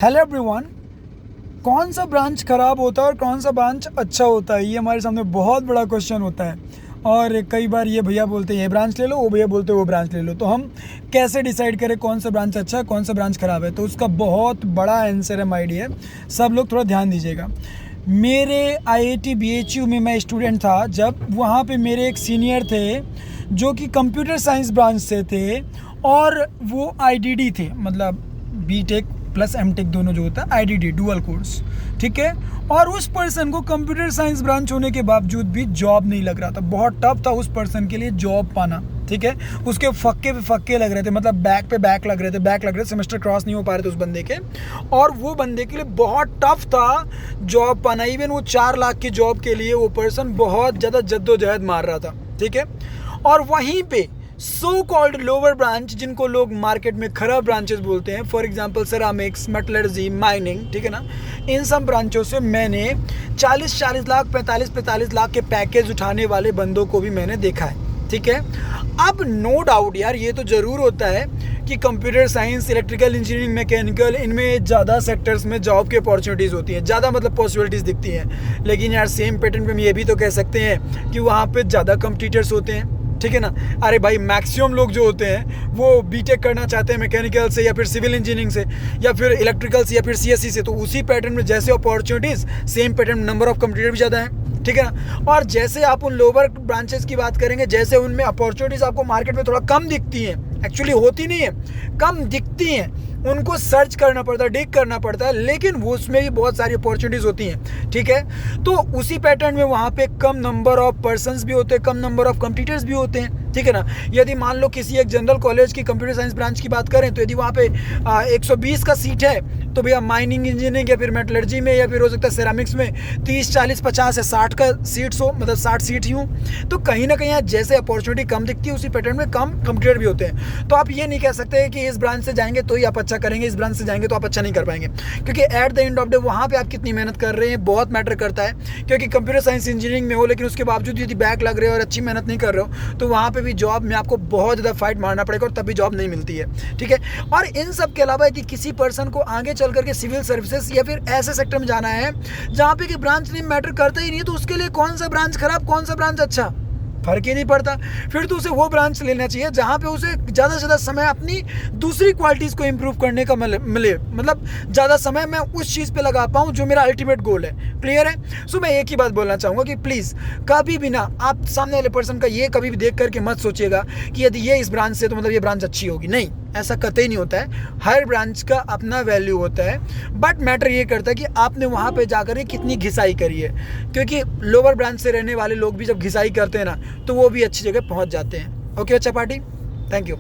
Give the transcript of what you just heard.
Hello everyone. कौन सा branch ख़राब होता है और कौन सा ब्रांच अच्छा होता है, ये हमारे सामने बहुत बड़ा क्वेश्चन होता है। और कई बार ये भैया बोलते हैं ये ब्रांच ले लो, वो भैया बोलते हैं वो ब्रांच ले लो। तो हम कैसे डिसाइड करें कौन सा ब्रांच अच्छा है कौन सा ब्रांच ख़राब है? तो उसका बहुत बड़ा आंसर है माय डियर। सब लोग थोड़ा ध्यान दीजिएगा। मेरे IIT BHU में मैं स्टूडेंट था जब, वहाँ पे मेरे एक सीनियर थे जो कि कंप्यूटर साइंस ब्रांच से थे और वो IDD थे, मतलब BTech प्लस MTech दोनों जो होता है, IDD डुअल कोर्स, ठीक है। और उस पर्सन को कंप्यूटर साइंस ब्रांच होने के बावजूद भी जॉब नहीं लग रहा था। बहुत टफ था उस पर्सन के लिए जॉब पाना, ठीक है। उसके फक्के पे फक्के लग रहे थे, मतलब बैक पे बैक लग रहे थे, सेमेस्टर क्रॉस नहीं हो पा रहे थे उस बंदे के। और वो बंदे के लिए बहुत टफ था जॉब पाना। इवन वो 4 लाख की जॉब के लिए वो पर्सन बहुत ज़्यादा जद्दोजहद मार रहा था, ठीक है। और वहीं पे सो कॉल्ड लोअर ब्रांच, जिनको लोग मार्केट में खराब ब्रांचेस बोलते हैं, for example ceramics, metallurgy, mining, ठीक है ना, इन सब ब्रांचों से मैंने 40-40 लाख, 45-45 लाख के पैकेज उठाने वाले बंदों को भी मैंने देखा है, ठीक है। अब नो डाउट यार, ये तो ज़रूर होता है कि computer science, electrical engineering, mechanical, इनमें ज़्यादा सेक्टर्स में जॉब की अपॉर्चुनिटीज़ होती हैं, ज़्यादा मतलब पॉसिबिलिटीज़ दिखती हैं। लेकिन यार सेम पैटर्न पे हम ये भी तो कह सकते हैं कि वहाँ पे ज़्यादा कॉम्पिटिटर्स होते हैं, ठीक है ना। अरे भाई, मैक्सिमम लोग जो होते हैं वो बीटेक करना चाहते हैं मैकेनिकल से या फिर सिविल इंजीनियरिंग से या फिर इलेक्ट्रिकल से या फिर CSE से। तो उसी पैटर्न में जैसे अपॉर्चुनिटीज़, सेम पैटर्न में नंबर ऑफ कंप्यूटर भी ज़्यादा है, ठीक है ना। और जैसे आप उन लोअर ब्रांचेस की बात करेंगे, जैसे उनमें अपॉर्चुनिटीज़ आपको मार्केट में थोड़ा कम दिखती हैं, एक्चुअली होती नहीं है, कम दिखती हैं, उनको सर्च करना पड़ता है, डिग करना पड़ता है, लेकिन वो उसमें भी बहुत सारी अपॉर्चुनिटीज़ होती हैं, ठीक है। तो उसी पैटर्न में वहाँ पे कम नंबर ऑफ पर्सन्स भी होते हैं, कम नंबर ऑफ कंप्यूटर्स भी होते हैं, ठीक है ना। यदि मान लो किसी एक जनरल कॉलेज की कंप्यूटर साइंस ब्रांच की बात करें, तो यदि वहाँ पे 120 का सीट है, तो भैया माइनिंग इंजीनियरिंग या फिर मेटलर्जी में या फिर हो सकता है सेरामिक्स में 30, 40, 50 या 60 का सीट्स हो, मतलब 60 सीट ही हो। तो कहीं ना कहीं जैसे अपॉर्चुनिटी कम दिखती है, उसी पैटर्न में कम कंप्यूटर भी होते हैं। तो आप ये नहीं कह सकते कि इस ब्रांच से जाएंगे तो ही आप अच्छा करेंगे, इस ब्रांच से जाएंगे तो आप अच्छा नहीं कर पाएंगे, क्योंकि at the end of day वहाँ पे आप कितनी मेहनत कर रहे हैं बहुत मैटर करता है। क्योंकि कंप्यूटर साइंस इंजीनियरिंग में हो लेकिन उसके बावजूद यदि बैक लग रहे हो और अच्छी मेहनत नहीं कर रहे हो, तो वहाँ पे भी जॉब में आपको बहुत ज़्यादा फाइट मारना पड़ेगा और तब भी जॉब नहीं मिलती है, ठीक है। और इन सब के अलावा यदि किसी पर्सन को आगे चल करके सिविल सर्विसेज या फिर ऐसे सेक्टर में जाना है जहाँ पे कि ब्रांच नेम मैटर करता ही नहीं है, तो उसके लिए कौन सा ब्रांच खराब कौन सा ब्रांच अच्छा, फर्क ही नहीं पड़ता। फिर तो उसे वो ब्रांच लेना चाहिए जहाँ पे उसे ज़्यादा से ज़्यादा समय अपनी दूसरी क्वालिटीज़ को इम्प्रूव करने का मिले, मतलब ज़्यादा समय मैं उस चीज़ पे लगा पाऊँ जो मेरा अल्टीमेट गोल है। क्लियर है? सो मैं एक ही बात बोलना चाहूँगा कि प्लीज़ कभी भी ना आप सामने वाले पर्सन का ये कभी भी देख करके मत सोचिएगा कि यदि ये इस ब्रांच से तो मतलब ये ब्रांच अच्छी होगी। नहीं, ऐसा कतई नहीं होता है। हर ब्रांच का अपना वैल्यू होता है, बट मैटर ये करता है कि आपने वहाँ पे जाकर कितनी घिसाई करी है। क्योंकि लोअर ब्रांच से रहने वाले लोग भी जब घिसाई करते हैं ना, तो वो भी अच्छी जगह पहुँच जाते हैं। ओके अच्छा पार्टी, थैंक यू।